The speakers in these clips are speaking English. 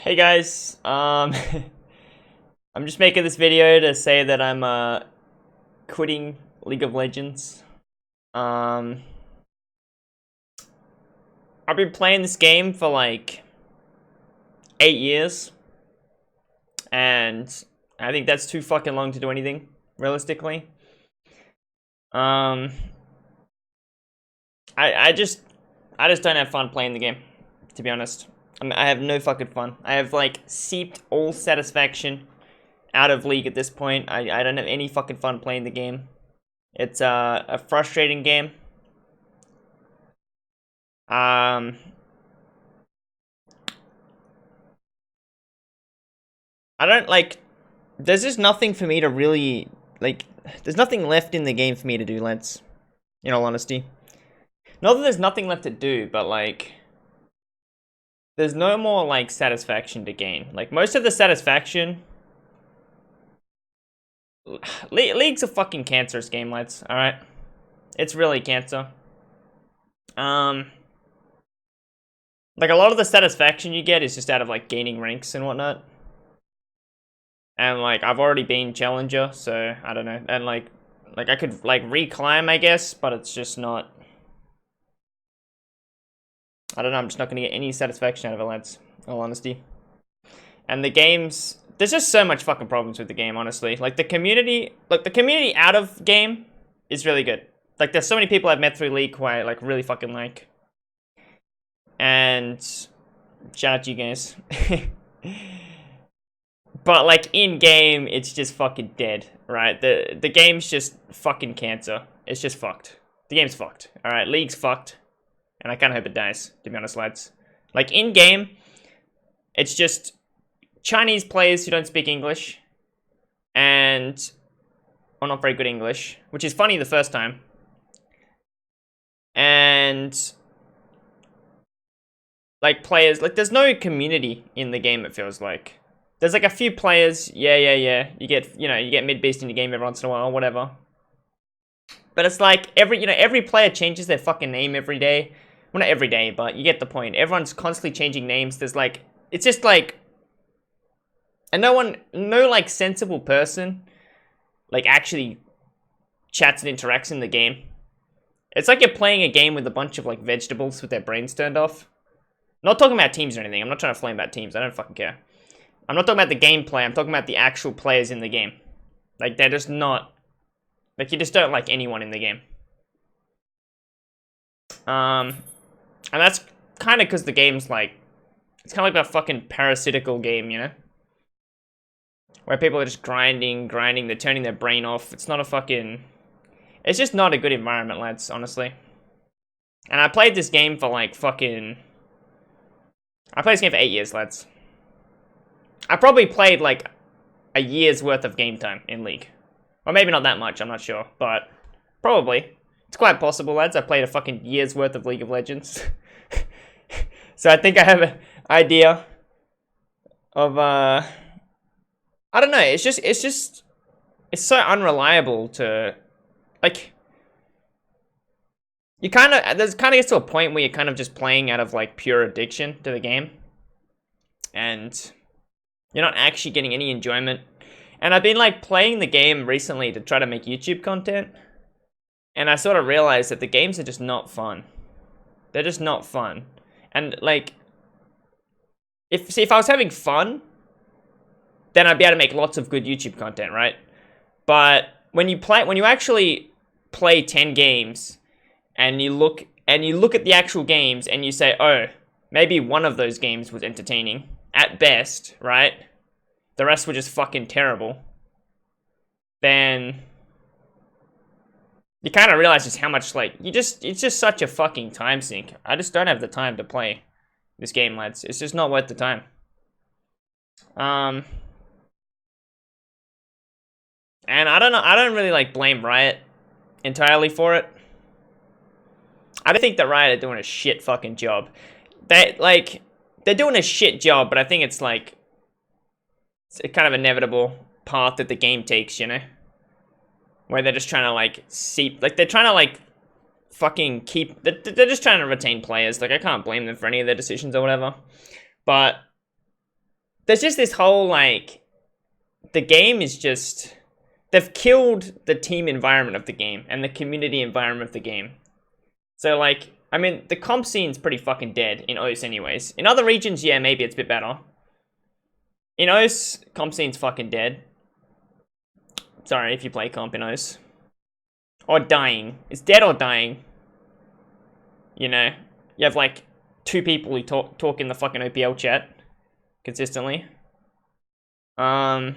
Hey guys, I'm just making this video to say that I'm quitting League of Legends. Um, I've been playing this game for like 8 years, and I think that's too fucking long to do anything, realistically. Um, I just don't have fun playing the game, to be honest. I have no fucking fun. I have like seeped all satisfaction out of League at this point. I don't have any fucking fun playing the game. It's a frustrating game. Um, I don't like. There's just nothing for me to really like. There's nothing left in the game for me to do, lads. In all honesty, not that there's nothing left to do, but like, there's no more like satisfaction to gain. Like most of the satisfaction. League's a fucking cancerous game, lads. All right, it's really cancer. Like a lot of the satisfaction you get is just out of like gaining ranks and whatnot. And like I've already been challenger, so I don't know. And like I could like reclimb, I guess, but it's just not. I don't know. I'm just not gonna get any satisfaction out of it, lads. In all honesty. And the games, there's just so much fucking problems with the game, honestly. Like the community out of game is really good. Like there's so many people I've met through League who I like really fucking like. And shout out to you guys. But like in game, it's just fucking dead, right? The game's just fucking cancer. It's just fucked. The game's fucked. All right, League's fucked, and I kind of hope it dies. To be honest, lads. Like in game, it's just Chinese players who don't speak English, and or not very good English, which is funny the first time, and like players like there's no community in the game. It feels like. There's like a few players, yeah. You get mid beast in your game every once in a while, whatever. But it's like every player changes their fucking name every day. Well, not every day, but you get the point. Everyone's constantly changing names. There's like, it's just like, and no like sensible person, like actually chats and interacts in the game. It's like you're playing a game with a bunch of like vegetables with their brains turned off. Not talking about teams or anything. I'm not trying to flame about teams. I don't fucking care. I'm not talking about the gameplay, I'm talking about the actual players in the game. Like, they're just not... Like, you just don't like anyone in the game. And that's kind of because the game's like... It's kind of like a fucking parasitical game, you know? Where people are just grinding, they're turning their brain off. It's not a fucking... It's just not a good environment, lads, honestly. And I played this game for like fucking... I played this game for 8 years, lads. I probably played like a year's worth of game time in League. Or maybe not that much, I'm not sure. But probably. It's quite possible, lads. I played a fucking year's worth of League of Legends. So I think I have an idea of, I don't know. It's so unreliable to, like, you kind of gets to a point where you're kind of just playing out of like pure addiction to the game. And you're not actually getting any enjoyment. And I've been like playing the game recently to try to make YouTube content. And I sort of realized that the games are just not fun. They're just not fun. And like, if I was having fun, then I'd be able to make lots of good YouTube content, right? But when you actually play 10 games and you look at the actual games and you say, oh, maybe one of those games was entertaining. At best, right? The rest were just fucking terrible. Then you kind of realize just how much like it's just such a fucking time sink. I just don't have the time to play this game, lads. It's just not worth the time. And I don't know. I don't really like blame Riot entirely for it. I don't think that Riot are doing a shit fucking job. They're doing a shit job, but I think it's like, it's a kind of inevitable path that the game takes, you know? Where they're just trying to like they're trying to like fucking they're just trying to retain players. Like I can't blame them for any of their decisions or whatever. But there's just this whole, like, the game is just, they've killed the team environment of the game and the community environment of the game. So, like, I mean, the comp scene's pretty fucking dead in OS anyways. In other regions, yeah, maybe it's a bit better. In OS, comp scene's fucking dead. Sorry if you play comp in OS. Or dying. It's dead or dying. You know, you have, like, 2 people who talk in the fucking OPL chat consistently. What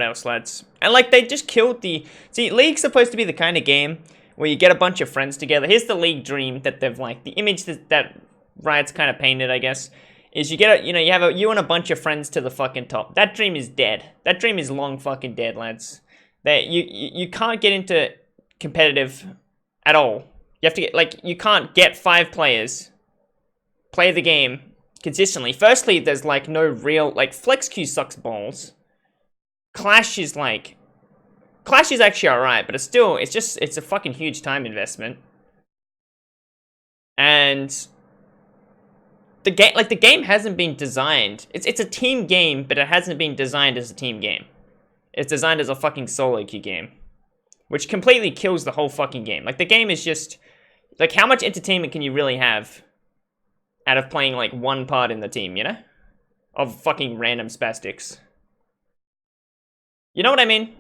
else, lads? And, like, they just killed the... See, League's supposed to be the kind of game where you get a bunch of friends together. Here's the League dream that they've, like, the image that Riot's kind of painted, I guess, is you get a, you have you and a bunch of friends to the fucking top. That dream is dead. That dream is long fucking dead, lads. That you can't get into competitive at all. You have to get, like, you can't get 5 players, play the game consistently. Firstly, there's, like, no real, like, flex queue sucks balls. Clash is actually alright, but it's a fucking huge time investment. And the game hasn't been designed. It's a team game, but it hasn't been designed as a team game. It's designed as a fucking solo queue game, which completely kills the whole fucking game. Like, the game is just, like, how much entertainment can you really have out of playing, like, one part in the team, you know? Of fucking random spastics. You know what I mean?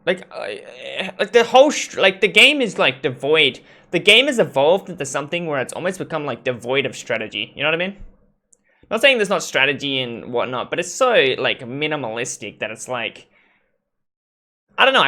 Like the whole, the game is, like, devoid. The game has evolved into something where it's almost become, like, devoid of strategy. You know what I mean? Not saying there's not strategy and whatnot, but it's so, like, minimalistic that it's, like, I don't know,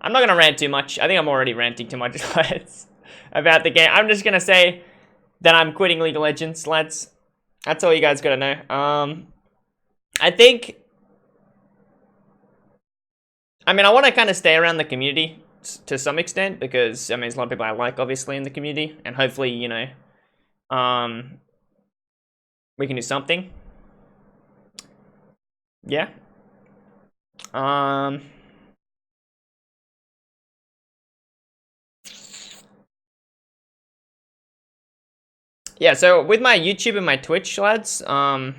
I'm not gonna rant too much. I think I'm already ranting too much, lads, about the game. I'm just gonna say that I'm quitting League of Legends, lads. That's all you guys gotta know. I think, I mean, I want to kind of stay around the community to some extent, because, I mean, there's a lot of people I like, obviously, in the community, and hopefully, you know, we can do something. Yeah. Yeah, so with my YouTube and my Twitch, lads, I'm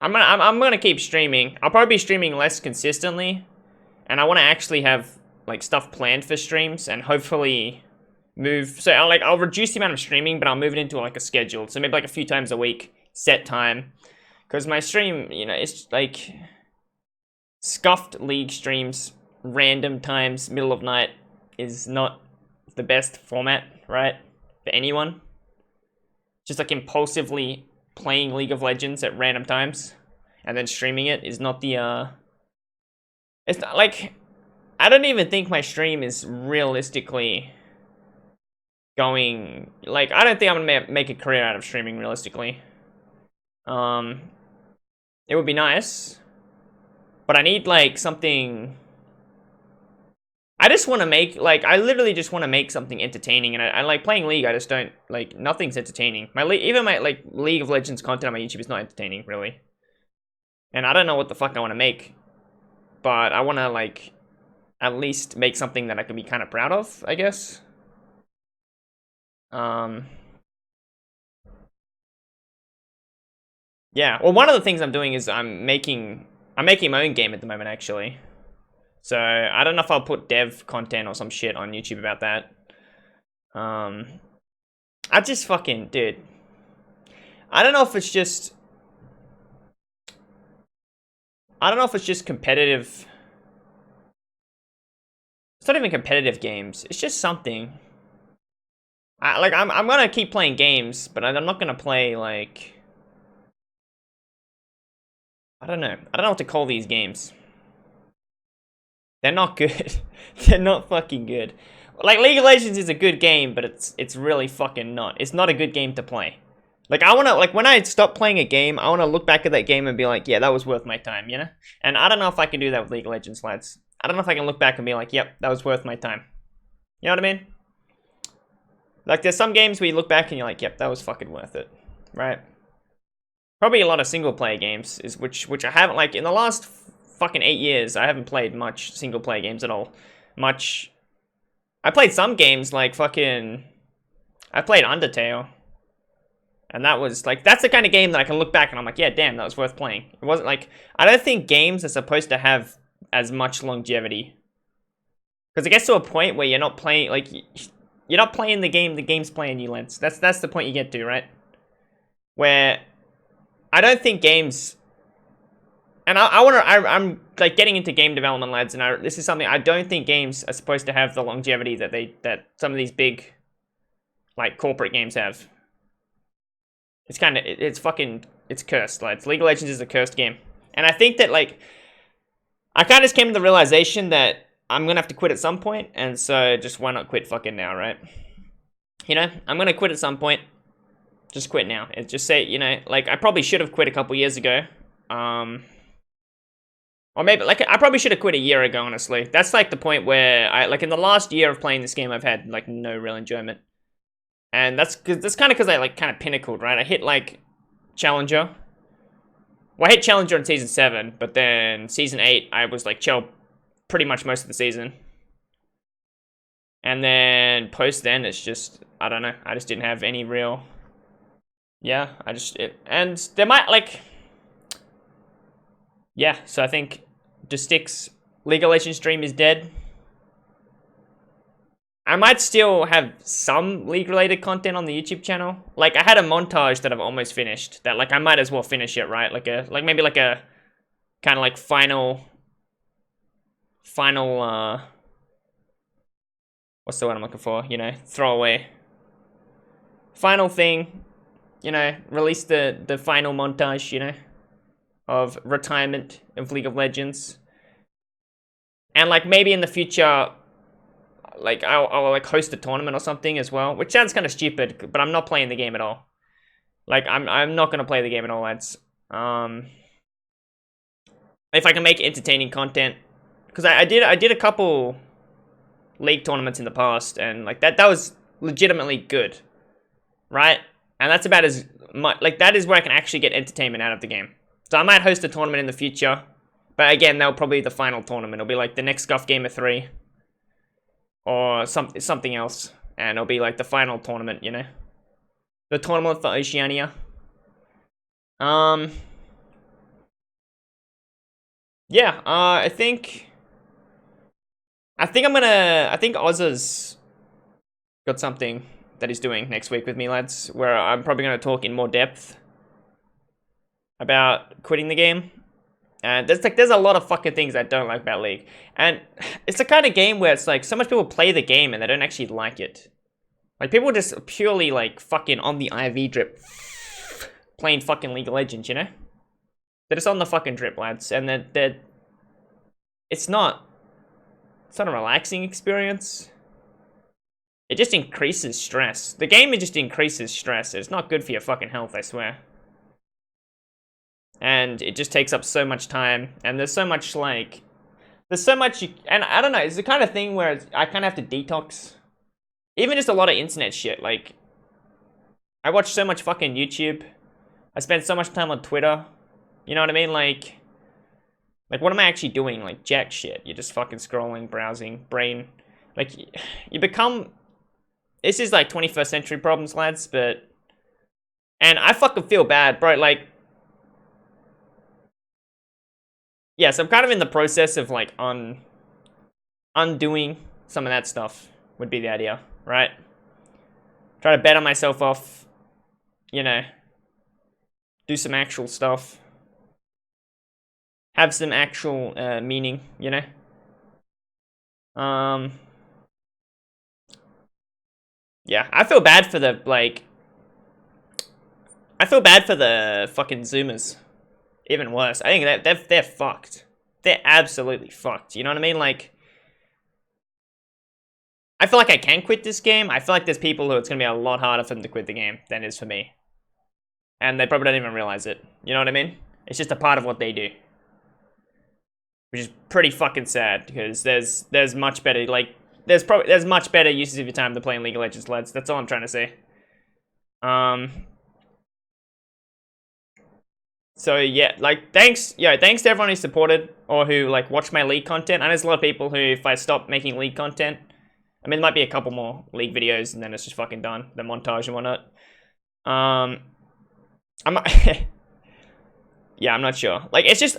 gonna keep streaming. I'll probably be streaming less consistently, and I want to actually have, like, stuff planned for streams, and hopefully move. So I'll reduce the amount of streaming, but I'll move it into, like, a schedule. So maybe, like, a few times a week, set time, because my stream, you know, it's like scuffed League streams, random times, middle of night, is not the best format, right? For anyone. Just, like, impulsively playing League of Legends at random times and then streaming it is not the it's not, like, I don't even think my stream is realistically going, like, I don't think I'm gonna make a career out of streaming realistically. It would be nice, but I need, like, something. I just want to make, like, I literally just want to make something entertaining, and I like playing League. I just don't, like, nothing's entertaining. Even my, like, League of Legends content on my YouTube is not entertaining, really. And I don't know what the fuck I want to make, but I want to, like, at least make something that I can be kind of proud of, I guess. Yeah, well, one of the things I'm doing is I'm making my own game at the moment, actually. So, I don't know if I'll put dev content or some shit on YouTube about that. I just fucking, dude. I don't know if it's just competitive. It's not even competitive games. It's just something. I'm gonna keep playing games, but I'm not gonna play, like, I don't know what to call these games. They're not good. They're not fucking good. Like, League of Legends is a good game, but it's really fucking not. It's not a good game to play. Like, I wanna, like, when I stop playing a game, I wanna look back at that game and be like, yeah, that was worth my time, you know? And I don't know if I can do that with League of Legends, lads. I don't know if I can look back and be like, yep, that was worth my time. You know what I mean? Like, there's some games where you look back and you're like, yep, that was fucking worth it. Right? Probably a lot of single-player games, is which I haven't, like, in the last fucking 8 years, I haven't played much single-player games at all. I played some games like fucking... I played Undertale. And that was, like, that's the kind of game that I can look back and I'm like, yeah, damn, that was worth playing. It wasn't like... I don't think games are supposed to have as much longevity. Because it gets to a point where you're not playing, like... You're not playing the game's playing you, Lance. That's the point you get to, right? Where... I don't think games... And I'm like getting into game development, lads, and this is something I don't think games are supposed to have the longevity that some of these big, like, corporate games have. It's kind of it's cursed, lads. League of Legends is a cursed game, and I think that, like, I kind of just came to the realization that I'm gonna have to quit at some point, and so just why not quit fucking now, right? You know, I'm gonna quit at some point. Just quit now. And just say, you know, like, I probably should have quit a couple years ago. Or maybe, like, I probably should have quit a year ago, honestly. That's, like, the point where like, in the last year of playing this game, I've had, like, no real enjoyment. And that's kind of because I, like, kind of pinnacled, right? I hit, like, Challenger. Well, I hit Challenger in Season 7, but then Season 8, I was, like, chill pretty much most of the season. And then post then, it's just, I don't know. I just didn't have any real... Yeah, and there might, like... Yeah, so I think DaSticks League of Legends stream is dead. I might still have some League-related content on the YouTube channel. Like, I had a montage that I've almost finished. That, like, I might as well finish it, right? Maybe like a kind of like final, what's the word I'm looking for? You know, throwaway. Final thing, you know, release the final montage, you know, of retirement of League of Legends. And, like, maybe in the future, like, I'll like host a tournament or something as well, which sounds kind of stupid, but I'm not playing the game at all. Like, I'm not gonna play the game at all, lads. If I can make entertaining content, because I did a couple league tournaments in the past, and, like, that was legitimately good, right? And that's about as much, like, that is where I can actually get entertainment out of the game. So I might host a tournament in the future, but again, that'll probably be the final tournament. It'll be like the next Scuff Gamer 3, or something else, and it'll be like the final tournament, you know, the tournament for Oceania. Yeah, I think Ozza's got something that he's doing next week with me, lads, where I'm probably going to talk in more depth about quitting the game. And there's a lot of fucking things I don't like about League. And it's the kind of game where it's like, so much people play the game and they don't actually like it. Like, people just purely, like, fucking on the IV drip playing fucking League of Legends, you know? They're just on the fucking drip, lads. And it's not a relaxing experience. It just increases stress. The game just increases stress. It's not good for your fucking health, I swear. And it just takes up so much time, and there's so much, like, and I don't know, it's the kind of thing where I kind of have to detox. Even just a lot of internet shit, like, I watch so much fucking YouTube, I spend so much time on Twitter, you know what I mean, like, what am I actually doing? Like, jack shit. You're just fucking scrolling, browsing, brain, like, you become, this is, like, 21st century problems, lads, but, and I fucking feel bad, bro, like, yeah, so I'm kind of in the process of, like, undoing some of that stuff would be the idea, right? Try to better myself off, you know, do some actual stuff, have some actual meaning, you know? Yeah, I feel bad for the, like, I feel bad for the fucking Zoomers. Even worse. I think they're fucked. They're absolutely fucked. You know what I mean? Like, I feel like I can quit this game. I feel like there's people who it's going to be a lot harder for them to quit the game than it is for me. And they probably don't even realize it. You know what I mean? It's just a part of what they do. Which is pretty fucking sad, because there's much better, like, there's much better uses of your time than playing League of Legends, lads. That's all I'm trying to say. So yeah, like, thanks to everyone who supported or who, like, watched my League content. I know there's a lot of people who, if I stop making League content, I mean, there might be a couple more League videos, and then it's just fucking done. The montage and whatnot. Yeah, I'm not sure. Like, it's just,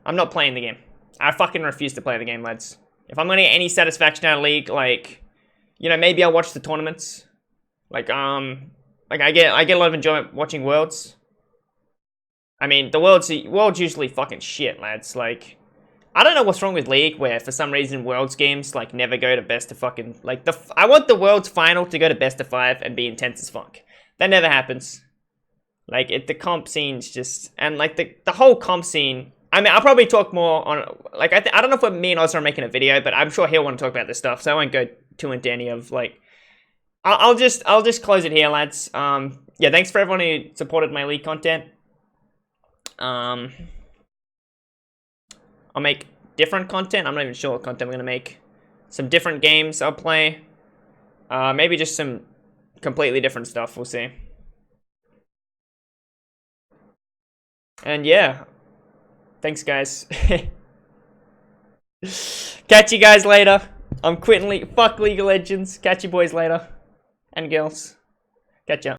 I'm not playing the game. I fucking refuse to play the game, lads. If I'm gonna get any satisfaction out of League, like, you know, maybe I'll watch the tournaments. Like I get a lot of enjoyment watching Worlds. I mean, the World's usually fucking shit, lads. Like, I don't know what's wrong with League, where for some reason Worlds games like never go to best of fucking like I want the Worlds final to go to best of 5 and be intense as fuck. That never happens. Like the comp scene's just, and like the whole comp scene. I mean, I'll probably talk more on like I don't know if me and Oz are making a video, but I'm sure he'll want to talk about this stuff, so I won't go too into any of like. I'll just close it here, lads. Yeah, thanks for everyone who supported my League content. I'll make different content. I'm not even sure what content I'm gonna make. Some different games I'll play. Maybe just some completely different stuff. We'll see. And yeah, thanks guys. Catch you guys later. I'm quitting fuck League of Legends. Catch you boys later. And girls. Catch ya.